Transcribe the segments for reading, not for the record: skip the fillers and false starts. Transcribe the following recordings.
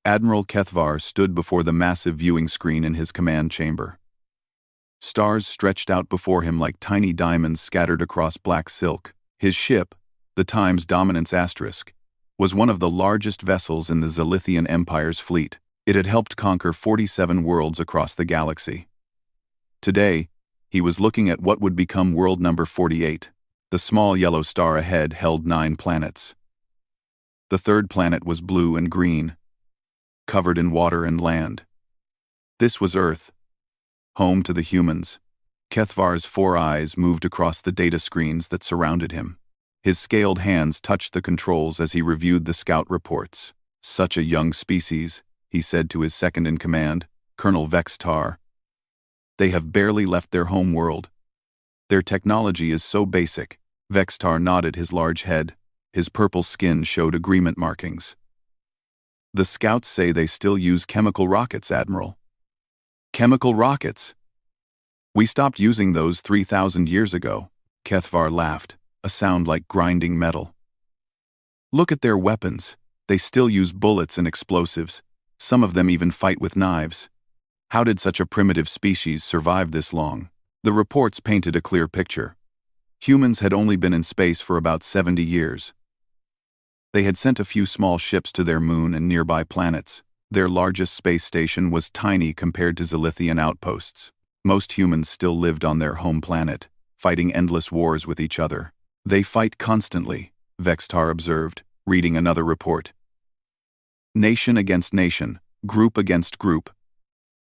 Admiral Kethvar stood before the massive viewing screen in his command chamber. Stars stretched out before him like tiny diamonds scattered across black silk. His ship, the Times Dominance Asterisk, was one of the largest vessels in the Zithian Empire's fleet. It had helped conquer 47 worlds across the galaxy. Today, he was looking at what would become world number 48. The small yellow star ahead held 9 planets. The third planet was blue and green, covered in water and land. This was Earth, home to the humans. Kethvar's 4 eyes moved across the data screens that surrounded him. His scaled hands touched the controls as he reviewed the scout reports. Such a young species, he said to his second-in-command, Colonel Vextar. They have barely left their home world. Their technology is so basic. Vextar nodded his large head. His purple skin showed agreement markings. The scouts say they still use chemical rockets, Admiral. Chemical rockets? We stopped using those 3,000 years ago. Kethvar laughed, a sound like grinding metal. Look at their weapons. They still use bullets and explosives. Some of them even fight with knives. How did such a primitive species survive this long? The reports painted a clear picture. Humans had only been in space for about 70 years. They had sent a few small ships to their moon and nearby planets. Their largest space station was tiny compared to Zithian outposts. Most humans still lived on their home planet, fighting endless wars with each other. They fight constantly, Vextar observed, reading another report. Nation against nation, group against group.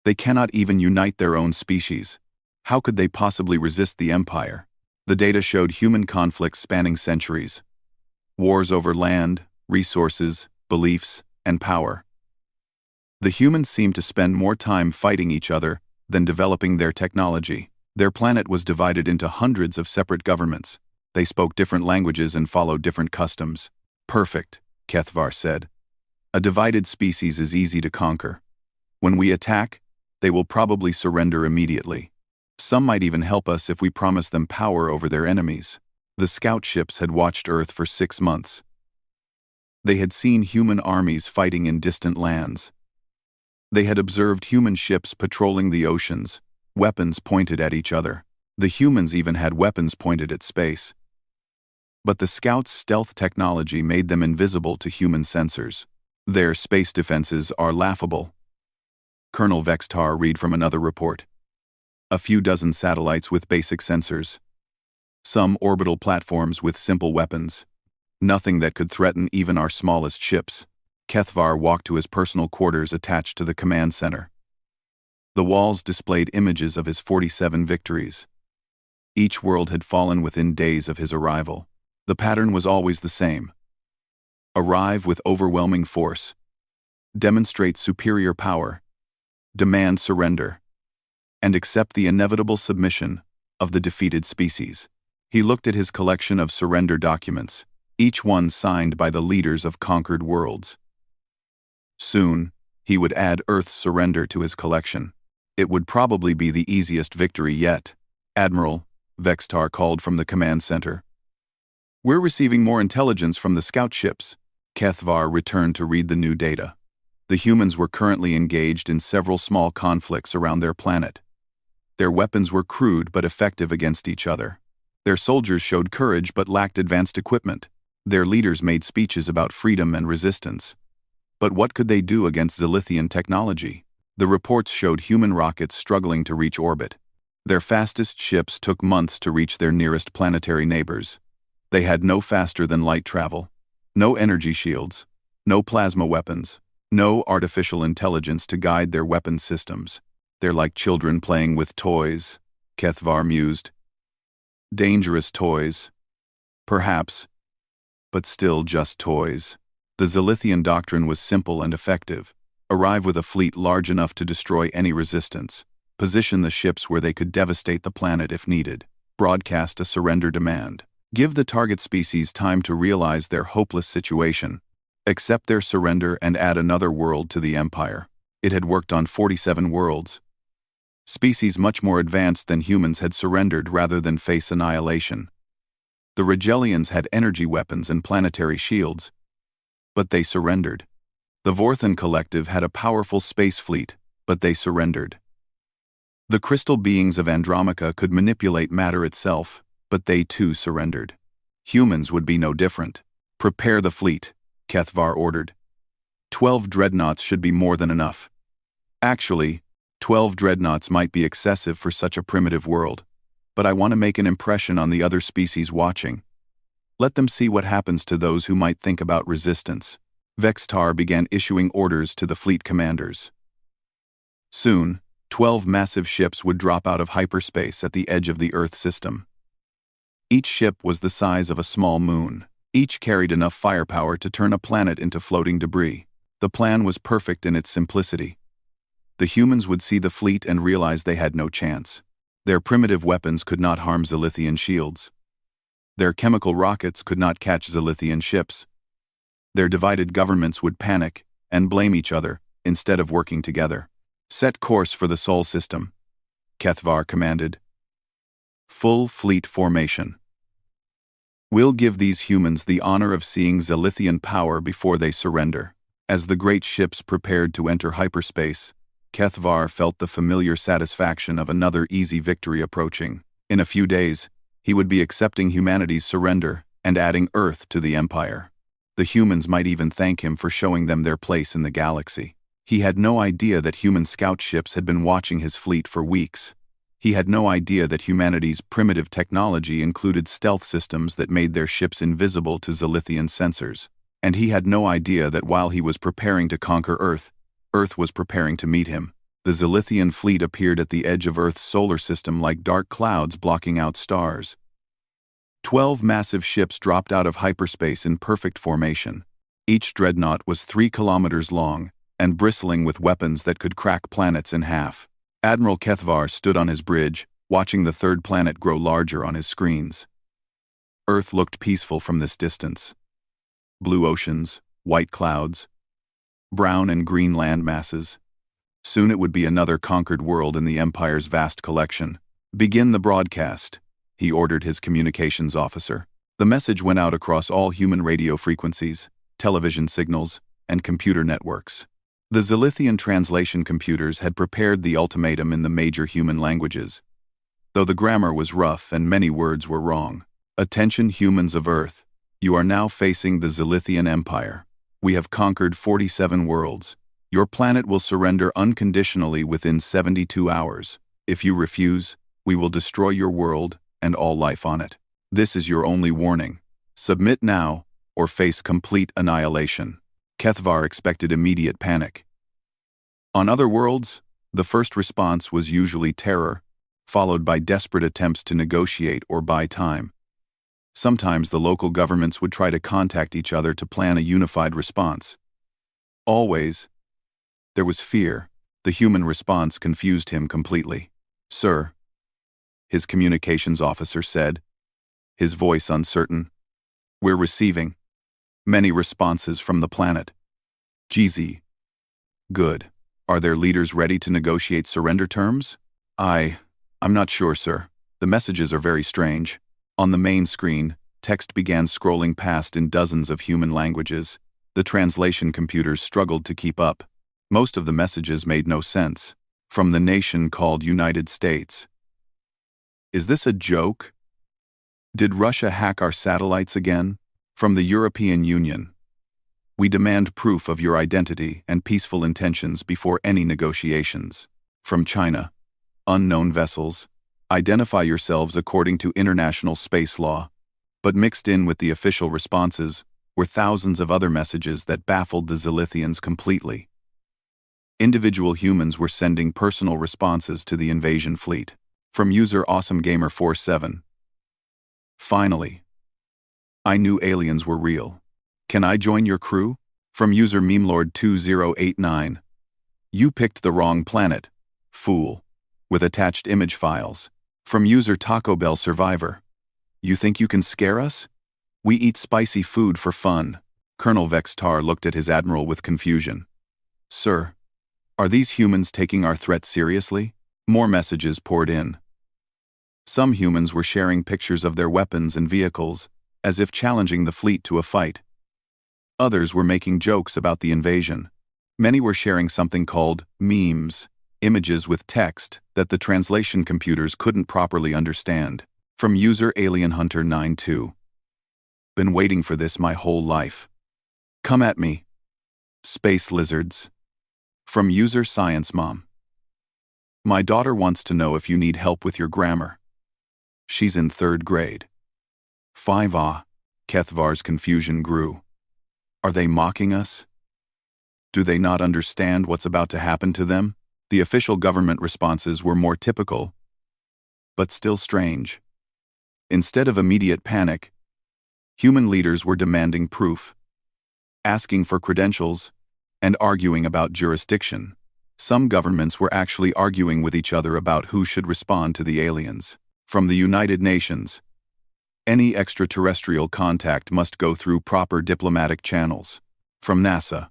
They cannot even unite their own species. How could they possibly resist the Empire? The data showed human conflicts spanning centuries. Wars over land, resources, beliefs, and power. The humans seemed to spend more time fighting each other than developing their technology. Their planet was divided into hundreds of separate governments. They spoke different languages and followed different customs. Perfect, Kethvar said. A divided species is easy to conquer. When we attack, they will probably surrender immediately. Some might even help us if we promise them power over their enemies. The scout ships had watched Earth for 6 months. They had seen human armies fighting in distant lands. They had observed human ships patrolling the oceans, weapons pointed at each other. The humans even had weapons pointed at space. But the scouts' stealth technology made them invisible to human sensors. Their space defenses are laughable. Colonel Vextar read from another report. A few dozen satellites with basic sensors. Some orbital platforms with simple weapons. Nothing that could threaten even our smallest ships. Kethvar walked to his personal quarters attached to the command center. The walls displayed images of his 47 victories. Each world had fallen within days of his arrival. The pattern was always the same. Arrive with overwhelming force. Demonstrate superior power. Demand surrender. And accept the inevitable submission of the defeated species. He looked at his collection of surrender documents, each one signed by the leaders of conquered worlds. Soon, he would add Earth's surrender to his collection. It would probably be the easiest victory yet. Admiral, Vextar called from the command center. We're receiving more intelligence from the scout ships. Kethvar returned to read the new data. The humans were currently engaged in several small conflicts around their planet. Their weapons were crude but effective against each other. Their soldiers showed courage but lacked advanced equipment. Their leaders made speeches about freedom and resistance. But what could they do against Zithian technology? The reports showed human rockets struggling to reach orbit. Their fastest ships took months to reach their nearest planetary neighbors. They had no faster-than-light travel, no energy shields, no plasma weapons, no artificial intelligence to guide their weapon systems. They're like children playing with toys, Kethvar mused. Dangerous toys. Perhaps, but still just toys. The Zithian doctrine was simple and effective. Arrive with a fleet large enough to destroy any resistance. Position the ships where they could devastate the planet if needed. Broadcast a surrender demand. Give the target species time to realize their hopeless situation. Accept their surrender and add another world to the Empire. It had worked on 47 worlds. Species much more advanced than humans had surrendered rather than face annihilation. The Rigelians had energy weapons and planetary shields, but they surrendered. The Vorthan Collective had a powerful space fleet, but they surrendered. The crystal beings of Andromaca could manipulate matter itself, but they too surrendered. Humans would be no different. Prepare the fleet, Kethvar ordered. 12 dreadnoughts should be more than enough. Actually, 12 dreadnoughts might be excessive for such a primitive world, but I want to make an impression on the other species watching. Let them see what happens to those who might think about resistance. Vextar began issuing orders to the fleet commanders. Soon, 12 massive ships would drop out of hyperspace at the edge of the Earth system. Each ship was the size of a small moon. Each carried enough firepower to turn a planet into floating debris. The plan was perfect in its simplicity. The humans would see the fleet and realize they had no chance. Their primitive weapons could not harm Zithian shields. Their chemical rockets could not catch Zithian ships. Their divided governments would panic and blame each other instead of working together. Set course for the Sol system, Kethvar commanded. Full fleet formation. We'll give these humans the honor of seeing Zithian power before they surrender. As the great ships prepared to enter hyperspace, Kethvar felt the familiar satisfaction of another easy victory approaching. In a few days, he would be accepting humanity's surrender and adding Earth to the Empire. The humans might even thank him for showing them their place in the galaxy. He had no idea that human scout ships had been watching his fleet for weeks. He had no idea that humanity's primitive technology included stealth systems that made their ships invisible to Zithian sensors. And he had no idea that while he was preparing to conquer Earth, Earth was preparing to meet him. The Zithian fleet appeared at the edge of Earth's solar system like dark clouds blocking out stars. 12 massive ships dropped out of hyperspace in perfect formation. Each dreadnought was 3 kilometers long and bristling with weapons that could crack planets in half. Admiral Kethvar stood on his bridge, watching the third planet grow larger on his screens. Earth looked peaceful from this distance. Blue oceans, white clouds, brown and green land masses. Soon it would be another conquered world in the Empire's vast collection. Begin the broadcast, he ordered his communications officer. The message went out across all human radio frequencies, television signals, and computer networks. The Zithian translation computers had prepared the ultimatum in the major human languages, though the grammar was rough and many words were wrong. Attention humans of Earth, you are now facing the Zithian Empire. We have conquered 47 worlds. Your planet will surrender unconditionally within 72 hours. If you refuse, we will destroy your world and all life on it. This is your only warning. Submit now, or face complete annihilation. Kethvar expected immediate panic. On other worlds, the first response was usually terror, followed by desperate attempts to negotiate or buy time. Sometimes the local governments would try to contact each other to plan a unified response. Always, there was fear. The human response confused him completely. "Sir," his communications officer said, his voice uncertain, "we're receiving many responses from the planet. GZ. Good. Are their leaders ready to negotiate surrender terms? I'm not sure, sir. The messages are very strange." On the main screen, text began scrolling past in dozens of human languages. The translation computers struggled to keep up. Most of the messages made no sense. From the nation called United States. Is this a joke? Did Russia hack our satellites again? From the European Union. We demand proof of your identity and peaceful intentions before any negotiations. From China. Unknown vessels. Identify yourselves according to international space law. But mixed in with the official responses were thousands of other messages that baffled the Zithians completely. Individual humans were sending personal responses to the invasion fleet. From user AwesomeGamer47. Finally. I knew aliens were real. Can I join your crew? From user MemeLord2089. You picked the wrong planet, fool. With attached image files. From user Taco Bell Survivor. You think you can scare us? We eat spicy food for fun. Colonel Vextar looked at his admiral with confusion. Sir, are these humans taking our threat seriously? More messages poured in. Some humans were sharing pictures of their weapons and vehicles, as if challenging the fleet to a fight. Others were making jokes about the invasion. Many were sharing something called memes, images with text that the translation computers couldn't properly understand. From user Alien Hunter 92. Been waiting for this my whole life. Come at me. Space lizards. From user Science Mom. My daughter wants to know if you need help with your grammar. She's in 3rd grade. 5 Kethvar's confusion grew. Are they mocking us? Do they not understand what's about to happen to them? The official government responses were more typical, but still strange. Instead of immediate panic, human leaders were demanding proof, asking for credentials, and arguing about jurisdiction. Some governments were actually arguing with each other about who should respond to the aliens. From the United Nations, any extraterrestrial contact must go through proper diplomatic channels. From NASA,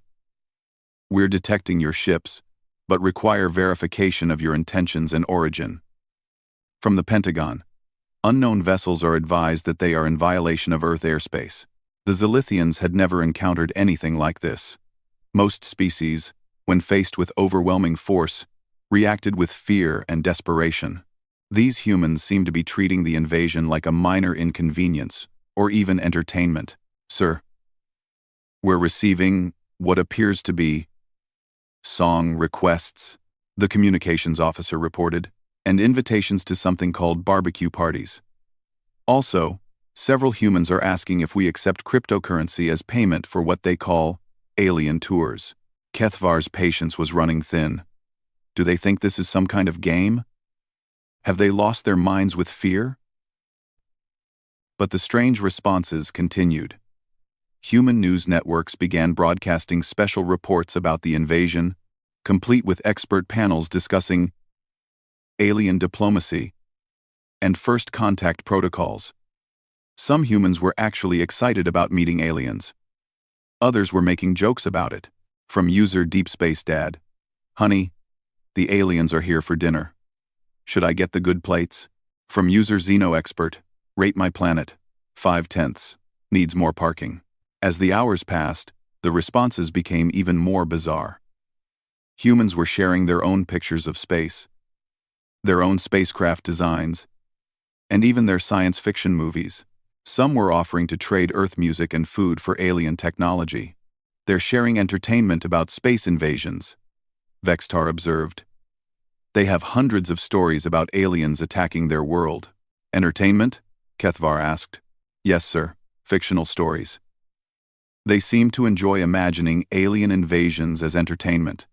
we're detecting your ships, but require verification of your intentions and origin. From the Pentagon, unknown vessels are advised that they are in violation of Earth airspace. The Zithians had never encountered anything like this. Most species, when faced with overwhelming force, reacted with fear and desperation. These humans seem to be treating the invasion like a minor inconvenience, or even entertainment. Sir, we're receiving what appears to be song requests, the communications officer reported, and invitations to something called barbecue parties. Also, several humans are asking if we accept cryptocurrency as payment for what they call alien tours. Kethvar's patience was running thin. Do they think this is some kind of game? Have they lost their minds with fear? But the strange responses continued. Human news networks began broadcasting special reports about the invasion, complete with expert panels discussing alien diplomacy and first contact protocols. Some humans were actually excited about meeting aliens. Others were making jokes about it. From user Deep Space Dad. Honey, the aliens are here for dinner. Should I get the good plates? From user Xeno Expert. Rate my planet. 5/10. Needs more parking. As the hours passed, the responses became even more bizarre. Humans were sharing their own pictures of space, their own spacecraft designs, and even their science fiction movies. Some were offering to trade Earth music and food for alien technology. They're sharing entertainment about space invasions, Vextar observed. They have hundreds of stories about aliens attacking their world. Entertainment? Kethvar asked. Yes, sir. Fictional stories. They seem to enjoy imagining alien invasions as entertainment.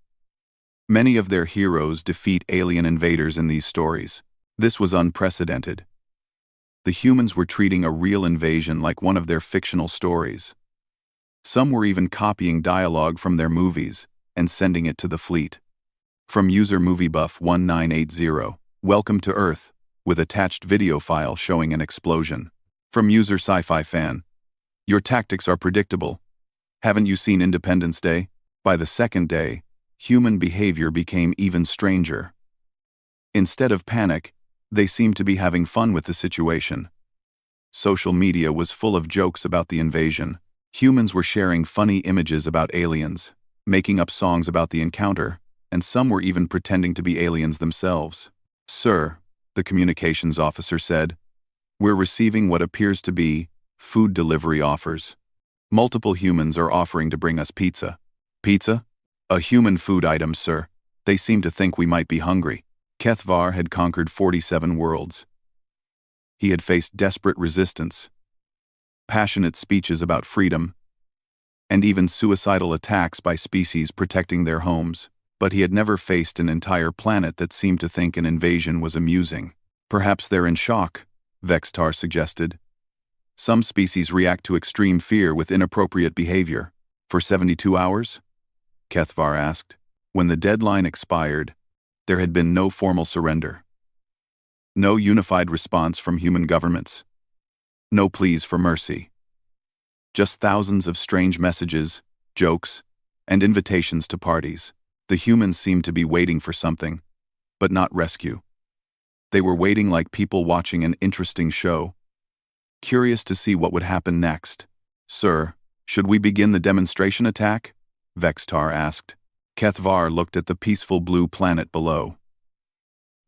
Many of their heroes defeat alien invaders in these stories. This was unprecedented. The humans were treating a real invasion like one of their fictional stories. Some were even copying dialogue from their movies and sending it to the fleet. From user MovieBuff1980, welcome to Earth, with attached video file showing an explosion. From user Sci-Fi Fan, your tactics are predictable. Haven't you seen Independence Day? By the second day, human behavior became even stranger. Instead of panic, they seemed to be having fun with the situation. Social media was full of jokes about the invasion. Humans were sharing funny images about aliens, making up songs about the encounter, and some were even pretending to be aliens themselves. Sir, the communications officer said, we're receiving what appears to be food delivery offers. Multiple humans are offering to bring us pizza. Pizza? A human food item, sir. They seem to think we might be hungry. Kethvar had conquered 47 worlds. He had faced desperate resistance, passionate speeches about freedom, and even suicidal attacks by species protecting their homes. But he had never faced an entire planet that seemed to think an invasion was amusing. Perhaps they're in shock, Vextar suggested. Some species react to extreme fear with inappropriate behavior. For 72 hours? Kethvar asked. When the deadline expired, there had been no formal surrender. No unified response from human governments. No pleas for mercy. Just thousands of strange messages, jokes, and invitations to parties. The humans seemed to be waiting for something, but not rescue. They were waiting like people watching an interesting show, curious to see what would happen next. Sir, Should we begin the demonstration attack? Vextar asked. Kethvar looked at the peaceful blue planet below.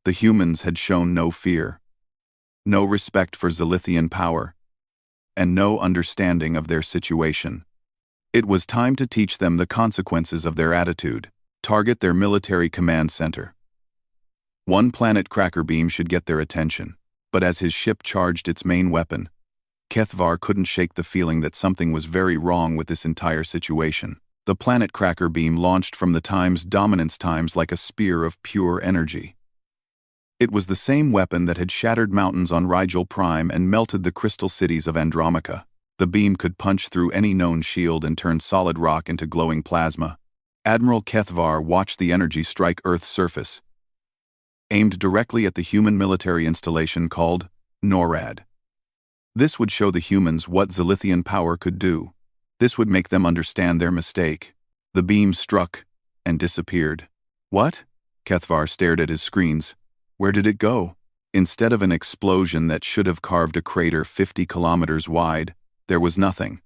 The humans had shown no fear, no respect for Zithian power, and no understanding of their situation. It was time to teach them the consequences of their attitude. Target their military command center. One planet cracker beam should get their attention, but as his ship charged its main weapon, Kethvar couldn't shake the feeling that something was very wrong with this entire situation. The planet cracker beam launched from the Time's dominance times like a spear of pure energy. It was the same weapon that had shattered mountains on Rigel Prime and melted the crystal cities of Andromaca. The beam could punch through any known shield and turn solid rock into glowing plasma. Admiral Kethvar watched the energy strike Earth's surface, aimed directly at the human military installation called NORAD. This would show the humans what Zithian power could do. This would make them understand their mistake. The beam struck and disappeared. What? Kethvar stared at his screens. Where did it go? Instead of an explosion that should have carved a crater 50 kilometers wide, there was nothing.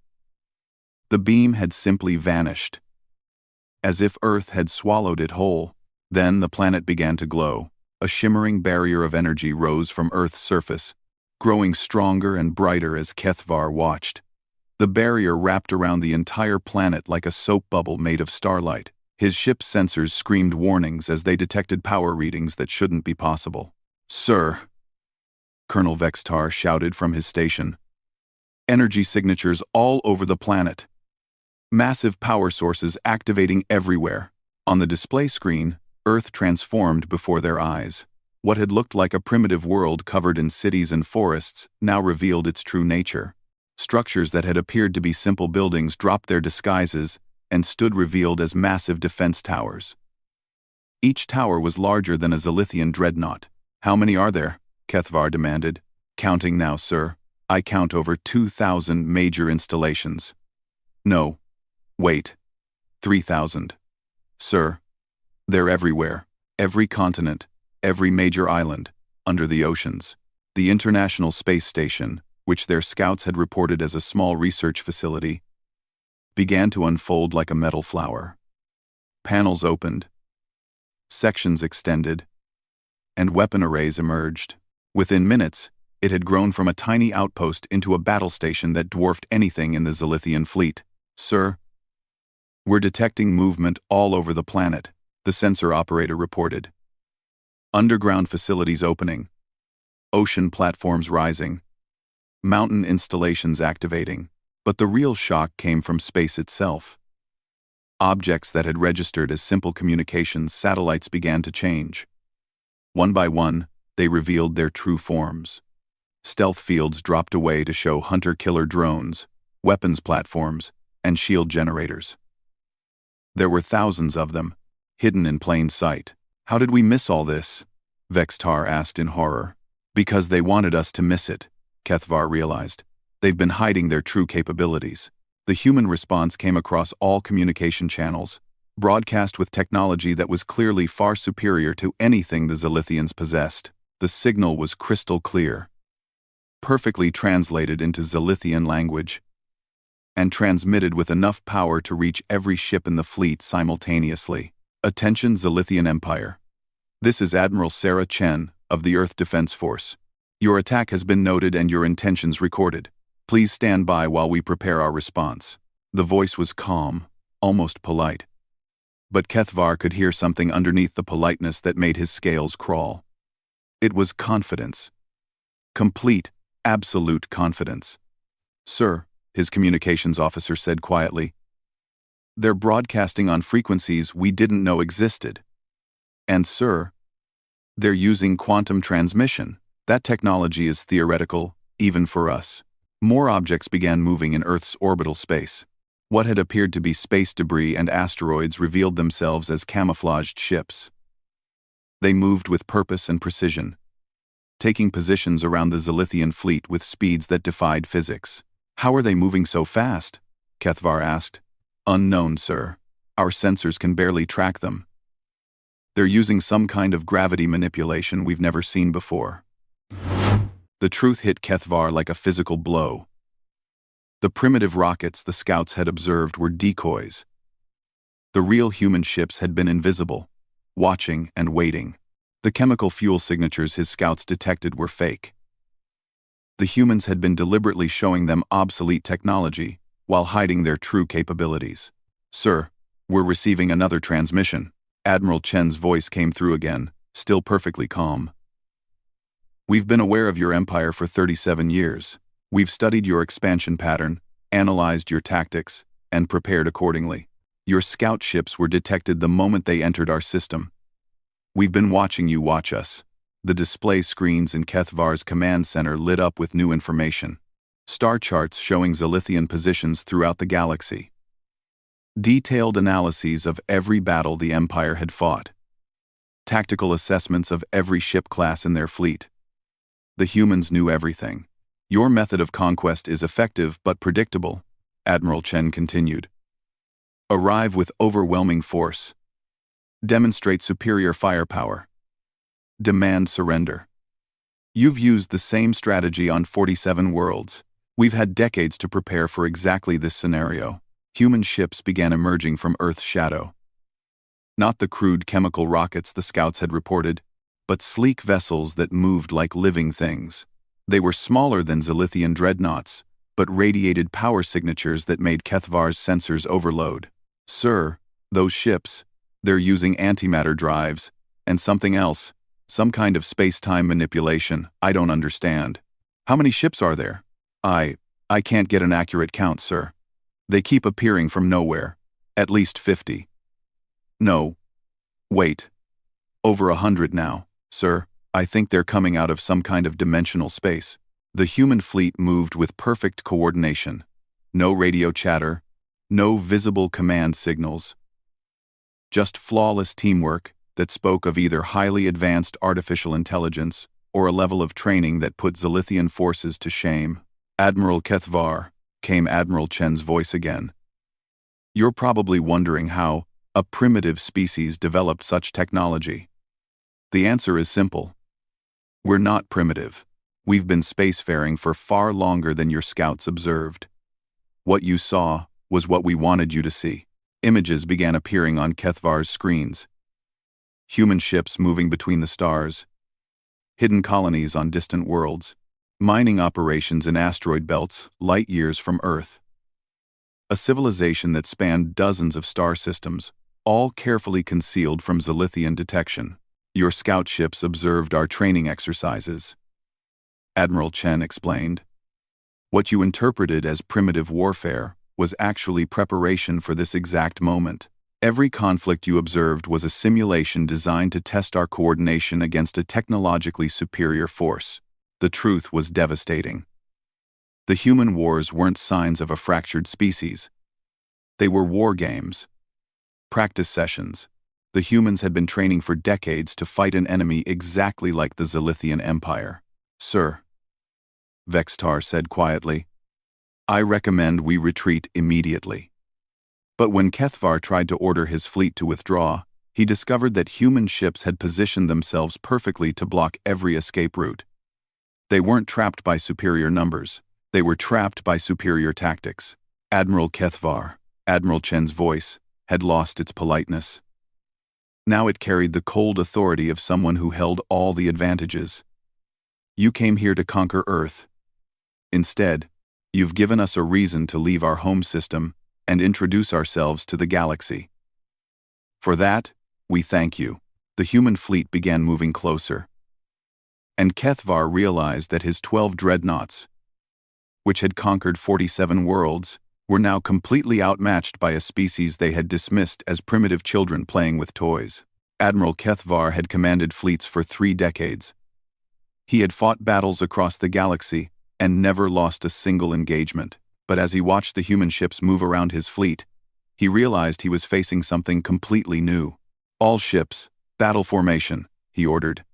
The beam had simply vanished, as if Earth had swallowed it whole. Then the planet began to glow. A shimmering barrier of energy rose from Earth's surface, growing stronger and brighter as Kethvar watched. The barrier wrapped around the entire planet like a soap bubble made of starlight. His ship's sensors screamed warnings as they detected power readings that shouldn't be possible. Sir, Colonel Vextar shouted from his station. Energy signatures all over the planet. Massive power sources activating everywhere. On the display screen, Earth transformed before their eyes. What had looked like a primitive world covered in cities and forests now revealed its true nature. Structures that had appeared to be simple buildings dropped their disguises and stood revealed as massive defense towers. Each tower was larger than a Zithian dreadnought. How many are there? Kethvar demanded. Counting now, sir. I count over 2,000 major installations. No. Wait. 3,000. Sir. They're everywhere. Every continent, every major island, under the oceans. The International Space Station, which their scouts had reported as a small research facility, began to unfold like a metal flower. Panels opened, sections extended, and weapon arrays emerged. Within minutes, it had grown from a tiny outpost into a battle station that dwarfed anything in the Zithian fleet. Sir, we're detecting movement all over the planet, the sensor operator reported. Underground facilities opening, ocean platforms rising, mountain installations activating. But the real shock came from space itself. Objects that had registered as simple communications satellites began to change. One by one, they revealed their true forms. Stealth fields dropped away to show hunter-killer drones, weapons platforms, and shield generators. There were thousands of them, hidden in plain sight. How did we miss all this? Vextar asked in horror. Because they wanted us to miss it, Kethvar realized. They've been hiding their true capabilities. The human response came across all communication channels, broadcast with technology that was clearly far superior to anything the Zithians possessed. The signal was crystal clear, perfectly translated into Zithian language, and transmitted with enough power to reach every ship in the fleet simultaneously. Attention Zithian Empire. This is Admiral Sarah Chen of the Earth Defense Force. Your attack has been noted and your intentions recorded. Please stand by while we prepare our response. The voice was calm, almost polite. But Kethvar could hear something underneath the politeness that made his scales crawl. It was confidence. Complete, absolute confidence. Sir, his communications officer said quietly, they're broadcasting on frequencies we didn't know existed. And sir, they're using quantum transmission. That technology is theoretical, even for us. More objects began moving in Earth's orbital space. What had appeared to be space debris and asteroids revealed themselves as camouflaged ships. They moved with purpose and precision, taking positions around the Zithian fleet with speeds that defied physics. How are they moving so fast? Kethvar asked. Unknown, sir. Our sensors can barely track them. They're using some kind of gravity manipulation we've never seen before. The truth hit Kethvar like a physical blow. The primitive rockets the scouts had observed were decoys. The real human ships had been invisible, watching and waiting. The chemical fuel signatures his scouts detected were fake. The humans had been deliberately showing them obsolete technology while hiding their true capabilities. "Sir, we're receiving another transmission." Admiral Chen's voice came through again, still perfectly calm. "We've been aware of your empire for 37 years. We've studied your expansion pattern, analyzed your tactics, and prepared accordingly. Your scout ships were detected the moment they entered our system. We've been watching you watch us." The display screens in Kethvar's command center lit up with new information. Star charts showing Zithian positions throughout the galaxy. Detailed analyses of every battle the Empire had fought. Tactical assessments of every ship class in their fleet. The humans knew everything. "Your method of conquest is effective but predictable," Admiral Chen continued. "Arrive with overwhelming force. Demonstrate superior firepower. Demand surrender. You've used the same strategy on 47 worlds. We've had decades to prepare for exactly this scenario." Human ships began emerging from Earth's shadow. Not the crude chemical rockets the scouts had reported, but sleek vessels that moved like living things. They were smaller than Zithian dreadnoughts, but radiated power signatures that made Kethvar's sensors overload. "Sir, those ships, they're using antimatter drives, and something else, some kind of space-time manipulation I don't understand." "How many ships are there?" I can't get an accurate count, sir. They keep appearing from nowhere. At least 50. No. Wait. Over 100 now, sir. I think they're coming out of some kind of dimensional space." The human fleet moved with perfect coordination. No radio chatter, no visible command signals. Just flawless teamwork that spoke of either highly advanced artificial intelligence or a level of training that put Zithian forces to shame. "Admiral Kethvar," came Admiral Chen's voice again. "You're probably wondering how a primitive species developed such technology. The answer is simple. We're not primitive. We've been spacefaring for far longer than your scouts observed. What you saw was what we wanted you to see." Images began appearing on Kethvar's screens. Human ships moving between the stars. Hidden colonies on distant worlds. Mining operations in asteroid belts light years from Earth. A civilization that spanned dozens of star systems, all carefully concealed from Zithian detection. "Your scout ships observed our training exercises," Admiral Chen explained. "What you interpreted as primitive warfare was actually preparation for this exact moment. Every conflict you observed was a simulation designed to test our coordination against a technologically superior force." The truth was devastating. The human wars weren't signs of a fractured species. They were war games. Practice sessions. The humans had been training for decades to fight an enemy exactly like the Zithian Empire. "Sir," Vextar said quietly, "I recommend we retreat immediately." But when Kethvar tried to order his fleet to withdraw, he discovered that human ships had positioned themselves perfectly to block every escape route. They weren't trapped by superior numbers. They were trapped by superior tactics. Admiral Kethvar, Admiral Chen's voice, had lost its politeness. Now it carried the cold authority of someone who held all the advantages. "You came here to conquer Earth. Instead, you've given us a reason to leave our home system and introduce ourselves to the galaxy. For that, we thank you." The human fleet began moving closer. And Kethvar realized that his 12 dreadnoughts, which had conquered 47 worlds, were now completely outmatched by a species they had dismissed as primitive children playing with toys. Admiral Kethvar had commanded fleets for 3 decades. He had fought battles across the galaxy and never lost a single engagement. But as he watched the human ships move around his fleet, he realized he was facing something completely new. "All ships, battle formation," he ordered.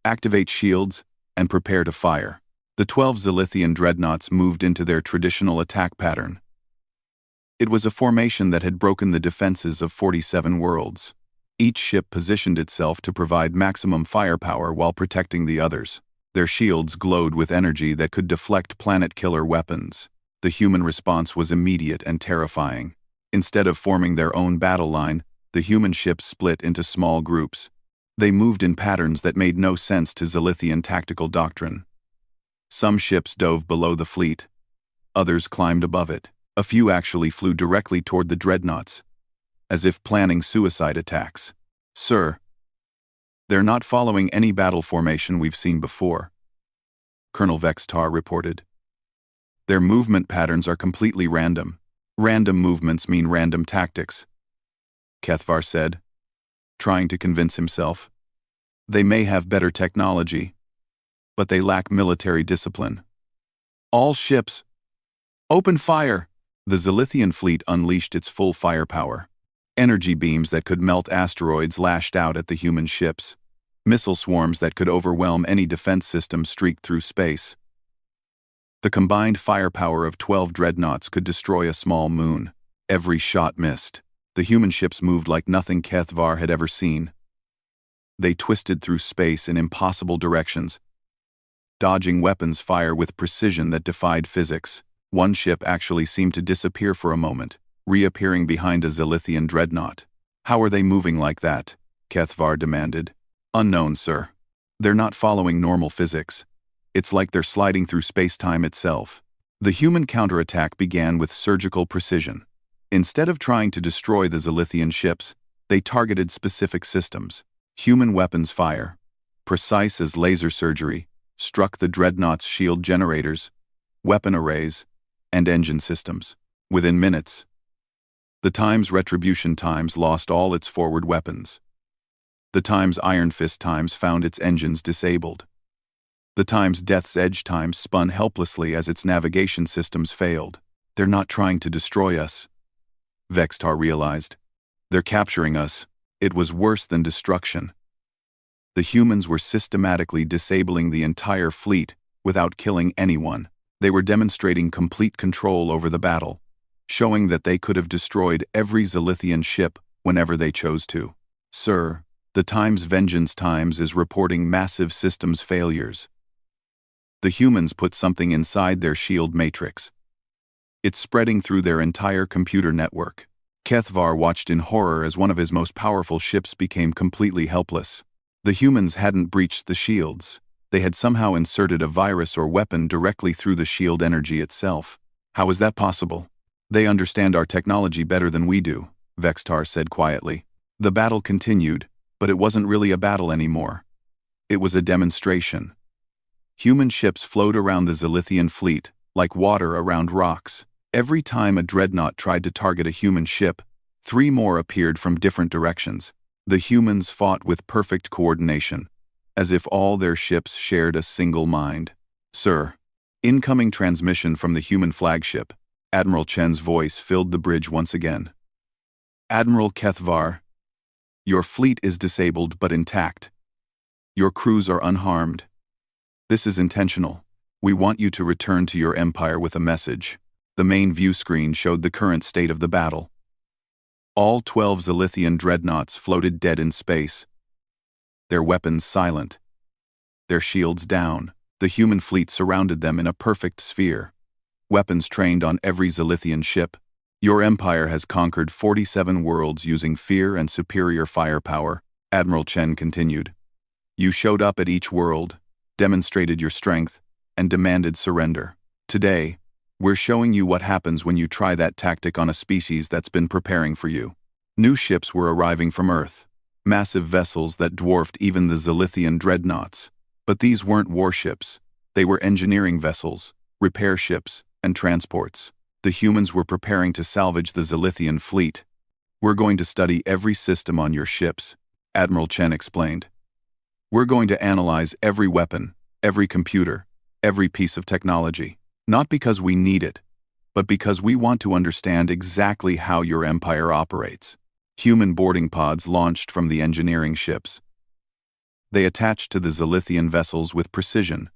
"Activate shields and prepare to fire." The 12 Zithian dreadnoughts moved into their traditional attack pattern. It was a formation that had broken the defenses of 47 worlds. Each ship positioned itself to provide maximum firepower while protecting the others. Their shields glowed with energy that could deflect planet-killer weapons. The The human response was immediate and terrifying. Instead of forming their own battle line, the human ships split into small groups. They moved in patterns that made no sense to Zithian tactical doctrine. Some ships dove below the fleet. Others climbed above it. A few actually flew directly toward the dreadnoughts, as if planning suicide attacks. "Sir, they're not following any battle formation we've seen before," Colonel Vextar reported. "Their movement patterns are completely random. Random movements mean random tactics," Kethvar said, trying to convince himself. "They may have better technology, but they lack military discipline. All ships, open fire!" The Zithian fleet unleashed its full firepower. Energy beams that could melt asteroids lashed out at the human ships. Missile swarms that could overwhelm any defense system streaked through space. The combined firepower of 12 dreadnoughts could destroy a small moon. Every shot missed. The human ships moved like nothing Kethvar had ever seen. They twisted through space in impossible directions, dodging weapons fire with precision that defied physics. One ship actually seemed to disappear for a moment, reappearing behind a Zithian dreadnought. "How are they moving like that?" Kethvar demanded. "Unknown, sir. They're not following normal physics. It's like they're sliding through space-time itself." The human counterattack began with surgical precision. Instead of trying to destroy the Zithian ships, they targeted specific systems. Human weapons fire, precise as laser surgery, struck the dreadnought's shield generators, weapon arrays, and engine systems. Within minutes, the Times Retribution Times lost all its forward weapons. The Times Iron Fist Times found its engines disabled. The Times Death's Edge Times spun helplessly as its navigation systems failed. "They're not trying to destroy us," Vextar realized. "They're capturing us." It was worse than destruction. The humans were systematically disabling the entire fleet without killing anyone. They were demonstrating complete control over the battle, showing that they could have destroyed every Zithian ship whenever they chose to. "Sir, the Times Vengeance Times is reporting massive systems failures. The humans put something inside their shield matrix. It's spreading through their entire computer network." Kethvar watched in horror as one of his most powerful ships became completely helpless. The humans hadn't breached the shields. They had somehow inserted a virus or weapon directly through the shield energy itself. "How is that possible?" "They understand our technology better than we do," Vextar said quietly. The battle continued, but it wasn't really a battle anymore. It was a demonstration. Human ships flowed around the Zithian fleet, like water around rocks. Every time a dreadnought tried to target a human ship, 3 more appeared from different directions. The humans fought with perfect coordination, as if all their ships shared a single mind. "Sir." Incoming transmission from the human flagship. Admiral Chen's voice filled the bridge once again. "Admiral Kethvar, your fleet is disabled but intact. Your crews are unharmed. This is intentional. We want you to return to your empire with a message." The main view screen showed the current state of the battle. All 12 Zithian dreadnoughts floated dead in space, their weapons silent, their shields down. The human fleet surrounded them in a perfect sphere, weapons trained on every Zithian ship. "Your empire has conquered 47 worlds using fear and superior firepower," Admiral Chen continued. "You showed up at each world, demonstrated your strength, and demanded surrender. Today, we're showing you what happens when you try that tactic on a species that's been preparing for you." New ships were arriving from Earth, massive vessels that dwarfed even the Zithian dreadnoughts. But these weren't warships. They were engineering vessels, repair ships, and transports. The humans were preparing to salvage the Zithian fleet. "We're going to study every system on your ships," Admiral Chen explained. "We're going to analyze every weapon, every computer, every piece of technology. Not because we need it, but because we want to understand exactly how your empire operates." Human boarding pods launched from the engineering ships. They attached to the Zithian vessels with precision,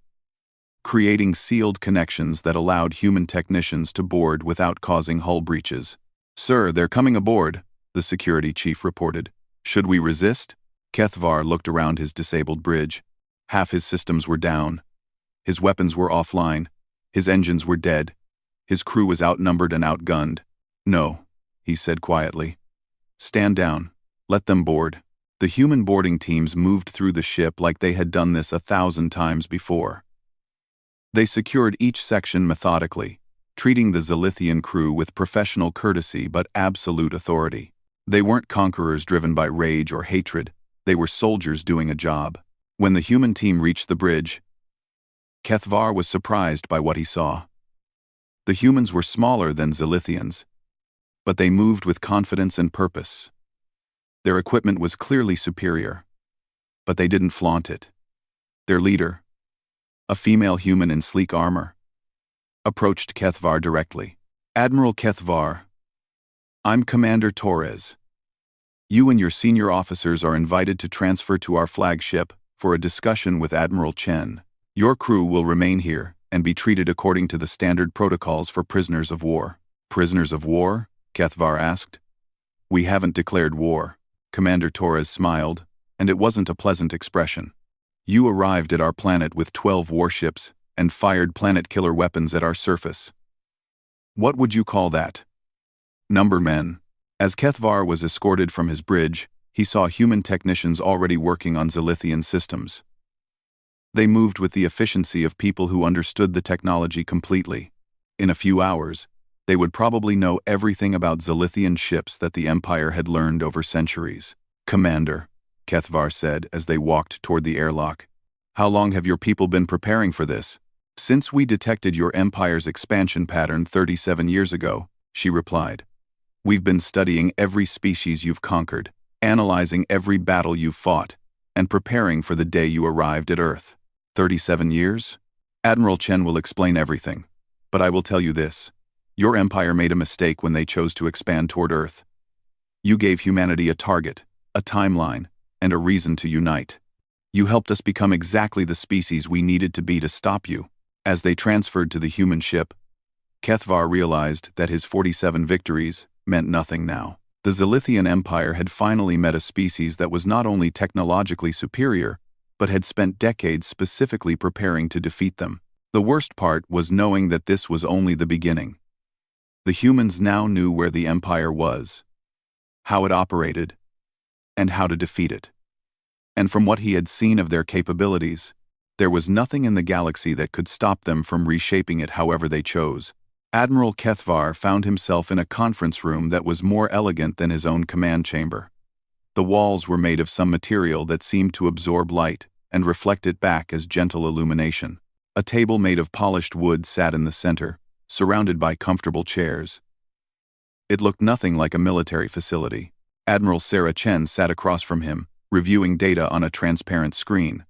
creating sealed connections that allowed human technicians to board without causing hull breaches. "Sir, they're coming aboard," the security chief reported. "Should we resist?" Kethvar looked around his disabled bridge. Half his systems were down. His weapons were offline. His engines were dead. His crew was outnumbered and outgunned. "No," he said quietly. "Stand down. Let them board." The human boarding teams moved through the ship like they had done this 1,000 times before. They secured each section methodically, treating the Zithian crew with professional courtesy but absolute authority. They weren't conquerors driven by rage or hatred, they were soldiers doing a job. When the human team reached the bridge, Kethvar was surprised by what he saw. The humans were smaller than Zithians, but they moved with confidence and purpose. Their equipment was clearly superior, but they didn't flaunt it. Their leader, a female human in sleek armor, approached Kethvar directly. "Admiral Kethvar, I'm Commander Torres. You and your senior officers are invited to transfer to our flagship for a discussion with Admiral Chen. Your crew will remain here and be treated according to the standard protocols for prisoners of war." "Prisoners of war?" Kethvar asked. "We haven't declared war." Commander Torres smiled, and it wasn't a pleasant expression. "You arrived at our planet with 12 warships and fired planet-killer weapons at our surface. What would you call that?" "Number men." As Kethvar was escorted from his bridge, he saw human technicians already working on Zithian systems. They moved with the efficiency of people who understood the technology completely. In a few hours, they would probably know everything about Zithian ships that the Empire had learned over centuries. "Commander," Kethvar said as they walked toward the airlock, "how long have your people been preparing for this?" "Since we detected your Empire's expansion pattern 37 years ago," she replied. "We've been studying every species you've conquered, analyzing every battle you've fought, and preparing for the day you arrived at Earth." 37 years? Admiral Chen will explain everything. But I will tell you this. Your Empire made a mistake when they chose to expand toward Earth. You gave humanity a target, a timeline, and a reason to unite. You helped us become exactly the species we needed to be to stop you. As they transferred to the human ship, Kethvar realized that his 47 victories meant nothing now. The Zithian Empire had finally met a species that was not only technologically superior, but had spent decades specifically preparing to defeat them. The worst part was knowing that this was only the beginning. The humans now knew where the Empire was, how it operated, and how to defeat it. And from what he had seen of their capabilities, there was nothing in the galaxy that could stop them from reshaping it however they chose. Admiral Kethvar found himself in a conference room that was more elegant than his own command chamber. The walls were made of some material that seemed to absorb light and reflect it back as gentle illumination. A table made of polished wood sat in the center, surrounded by comfortable chairs. It looked nothing like a military facility. Admiral Sarah Chen sat across from him, reviewing data on a transparent screen.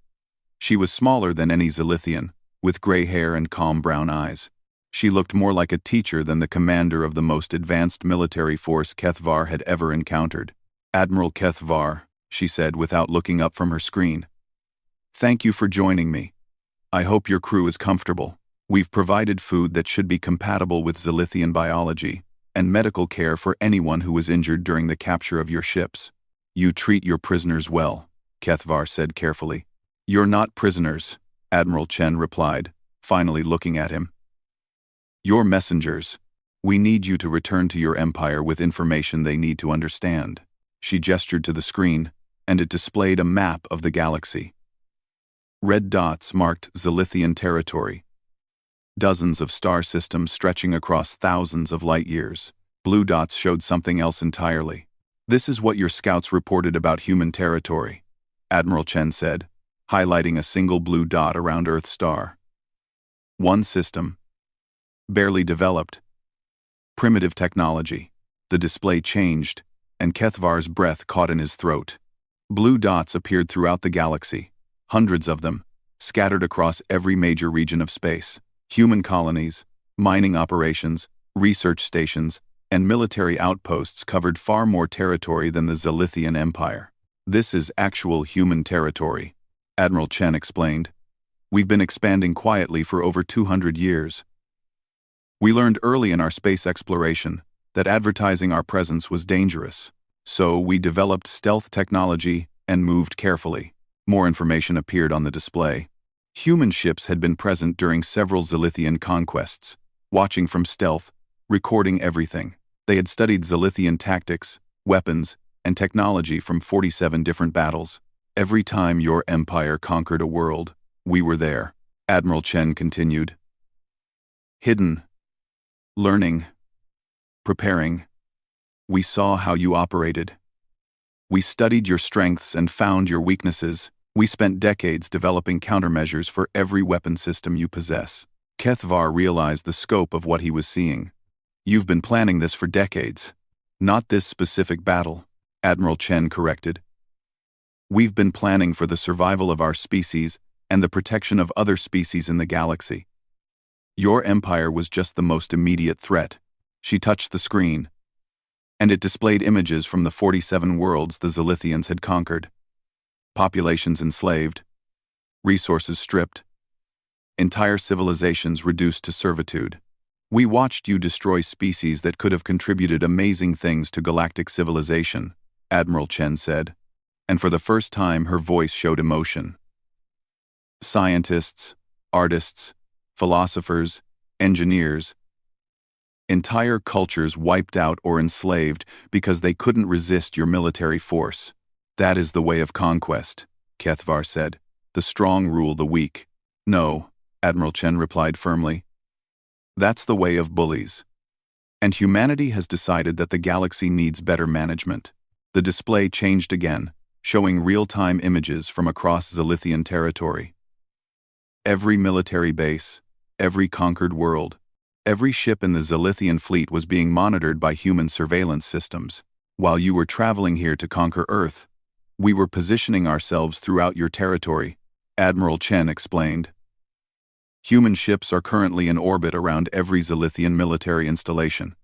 She was smaller than any Zithian, with gray hair and calm brown eyes. She looked more like a teacher than the commander of the most advanced military force Kethvar had ever encountered. "Admiral Kethvar," she said without looking up from her screen. "Thank you for joining me. I hope your crew is comfortable. We've provided food that should be compatible with Zithian biology, and medical care for anyone who was injured during the capture of your ships. You treat your prisoners well," Kethvar said carefully. "You're not prisoners," Admiral Chen replied, finally looking at him. "You're messengers. We need you to return to your empire with information they need to understand." She gestured to the screen, and it displayed a map of the galaxy. Red dots marked Zithian territory. Dozens of star systems stretching across thousands of light years. Blue dots showed something else entirely. "This is what your scouts reported about human territory," Admiral Chen said, highlighting a single blue dot around Earth's star. "One system. Barely developed. Primitive technology." The display changed, and Kethvar's breath caught in his throat. Blue dots appeared throughout the galaxy, hundreds of them, scattered across every major region of space. Human colonies, mining operations, research stations, and military outposts covered far more territory than the Zithian Empire. "This is actual human territory," Admiral Chen explained. "We've been expanding quietly for over 200 years. We learned early in our space exploration that advertising our presence was dangerous, so we developed stealth technology and moved carefully." More information appeared on the display. Human ships had been present during several Zithian conquests, watching from stealth, recording everything. They had studied Zithian tactics, weapons, and technology from 47 different battles. Every time your empire conquered a world, we were there, Admiral Chen continued. Hidden, learning, preparing. We saw how you operated. We studied your strengths and found your weaknesses. We spent decades developing countermeasures for every weapon system you possess. Kethvar realized the scope of what he was seeing. You've been planning this for decades. Not this specific battle, Admiral Chen corrected. We've been planning for the survival of our species and the protection of other species in the galaxy. Your empire was just the most immediate threat. She touched the screen, and it displayed images from the 47 worlds the Zithians had conquered. Populations enslaved, resources stripped, entire civilizations reduced to servitude. We watched you destroy species that could have contributed amazing things to galactic civilization, Admiral Chen said, and for the first time her voice showed emotion. Scientists, artists, philosophers, engineers, entire cultures wiped out or enslaved because they couldn't resist your military force. That is the way of conquest, Kethvar said. The strong rule the weak. No, Admiral Chen replied firmly. That's the way of bullies. And humanity has decided that the galaxy needs better management. The display changed again, showing real-time images from across Zithian territory. Every military base, every conquered world, every ship in the Zithian fleet was being monitored by human surveillance systems. While you were traveling here to conquer Earth, we were positioning ourselves throughout your territory, Admiral Chen explained. Human ships are currently in orbit around every Zithian military installation.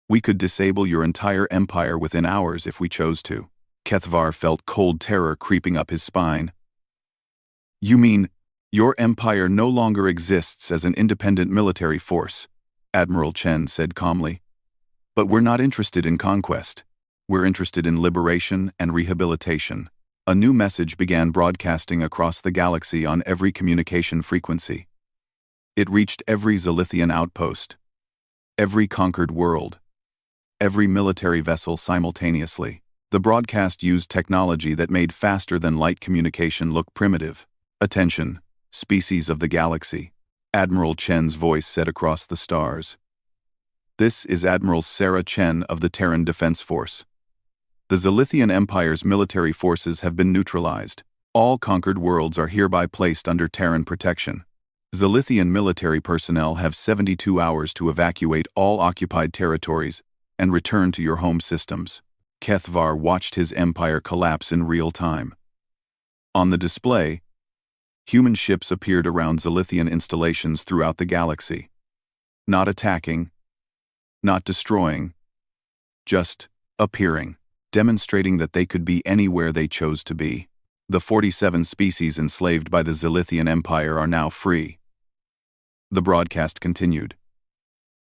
We could disable your entire empire within hours if we chose to. Kethvar felt cold terror creeping up his spine. You mean, your empire no longer exists as an independent military force, Admiral Chen said calmly. But we're not interested in conquest. We're interested in liberation and rehabilitation. A new message began broadcasting across the galaxy on every communication frequency. It reached every Zithian outpost, every conquered world, every military vessel simultaneously. The broadcast used technology that made faster-than-light communication look primitive. Attention, species of the galaxy, Admiral Chen's voice said across the stars. This is Admiral Sarah Chen of the Terran Defense Force. The Zithian Empire's military forces have been neutralized. All conquered worlds are hereby placed under Terran protection. Zithian military personnel have 72 hours to evacuate all occupied territories and return to your home systems. Kethvar watched his empire collapse in real time. On the display, human ships appeared around Zithian installations throughout the galaxy. Not attacking, not destroying, just appearing, demonstrating that they could be anywhere they chose to be. The 47 species enslaved by the Zithian Empire are now free. The broadcast continued.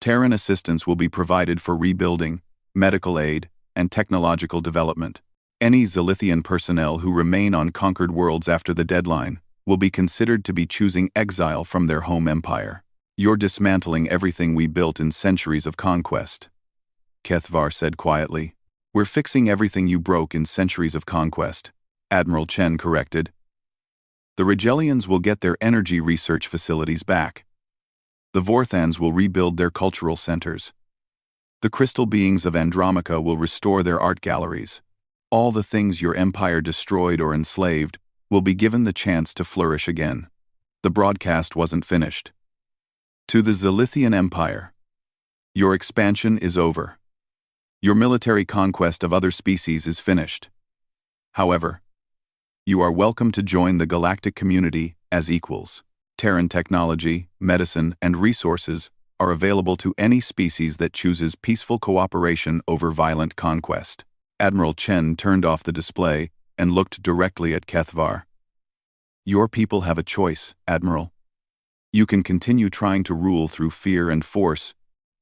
Terran assistance will be provided for rebuilding, medical aid, and technological development. Any Zithian personnel who remain on conquered worlds after the deadline will be considered to be choosing exile from their home empire. You're dismantling everything we built in centuries of conquest, Kethvar said quietly. We're fixing everything you broke in centuries of conquest, Admiral Chen corrected. The Rigelians will get their energy research facilities back. The Vorthans will rebuild their cultural centers. The crystal beings of Andromaca will restore their art galleries. All the things your empire destroyed or enslaved will be given the chance to flourish again. The broadcast wasn't finished. To the Zithian Empire, your expansion is over. Your military conquest of other species is finished. However, you are welcome to join the galactic community as equals. Terran technology, medicine, and resources are available to any species that chooses peaceful cooperation over violent conquest. Admiral Chen turned off the display and looked directly at Kethvar. Your people have a choice, Admiral. You can continue trying to rule through fear and force,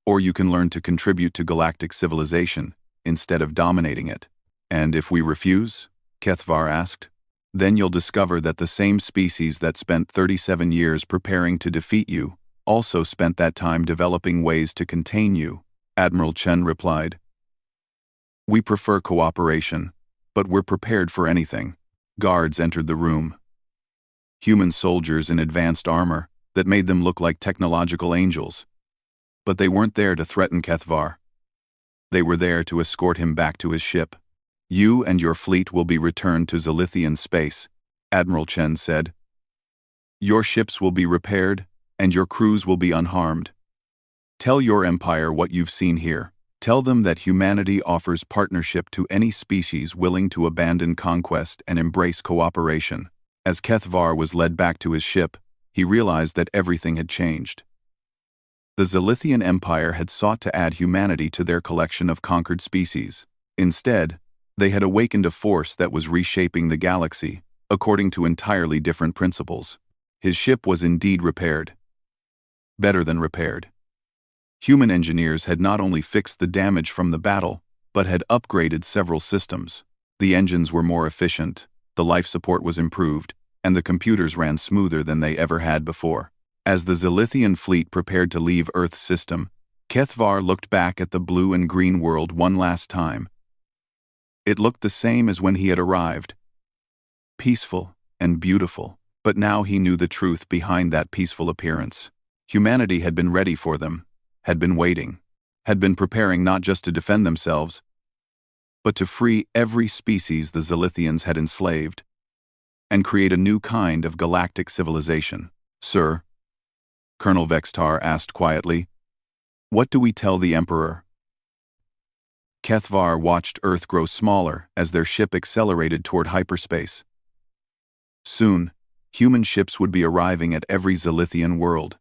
or you can learn to contribute to galactic civilization instead of dominating it. And if we refuse? Kethvar asked. Then you'll discover that the same species that spent 37 years preparing to defeat you also spent that time developing ways to contain you, Admiral Chen replied. We prefer cooperation, but we're prepared for anything. Guards entered the room. Human soldiers in advanced armor that made them look like technological angels. But they weren't there to threaten Kethvar. They were there to escort him back to his ship. You and your fleet will be returned to Zithian space, Admiral Chen said. Your ships will be repaired, and your crews will be unharmed. Tell your empire what you've seen here. Tell them that humanity offers partnership to any species willing to abandon conquest and embrace cooperation. As Kethvar was led back to his ship, he realized that everything had changed. The Zithian Empire had sought to add humanity to their collection of conquered species. Instead, they had awakened a force that was reshaping the galaxy, according to entirely different principles. His ship was indeed repaired. Better than repaired. Human engineers had not only fixed the damage from the battle, but had upgraded several systems. The engines were more efficient, the life support was improved, and the computers ran smoother than they ever had before. As the Zithian fleet prepared to leave Earth's system, Kethvar looked back at the blue and green world one last time. It looked the same as when he had arrived. Peaceful and beautiful, but now he knew the truth behind that peaceful appearance. Humanity had been ready for them, had been waiting, had been preparing not just to defend themselves, but to free every species the Zithians had enslaved, and create a new kind of galactic civilization. Sir, Colonel Vextar asked quietly, what do we tell the Emperor? Kethvar watched Earth grow smaller as their ship accelerated toward hyperspace. Soon, human ships would be arriving at every Zithian world.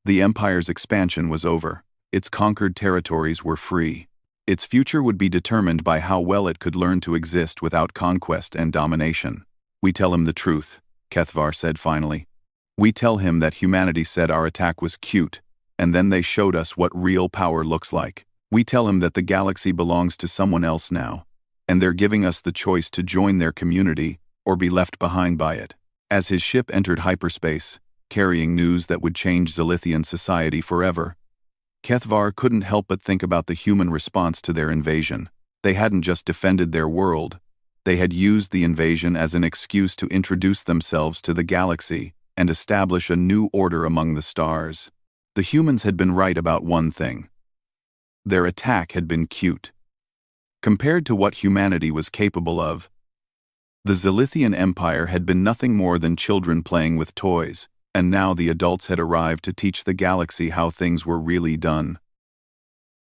The Empire's expansion was over. Its conquered territories were free. Its future would be determined by how well it could learn to exist without conquest and domination. We tell him the truth, Kethvar said finally. We tell him that humanity said our attack was cute, and then they showed us what real power looks like. We tell him that the galaxy belongs to someone else now, and they're giving us the choice to join their community or be left behind by it. As his ship entered hyperspace, carrying news that would change Zithian society forever, Kethvar couldn't help but think about the human response to their invasion. They hadn't just defended their world, they had used the invasion as an excuse to introduce themselves to the galaxy and establish a new order among the stars. The humans had been right about one thing. Their attack had been cute. Compared to what humanity was capable of, the Zithian Empire had been nothing more than children playing with toys, and now the adults had arrived to teach the galaxy how things were really done.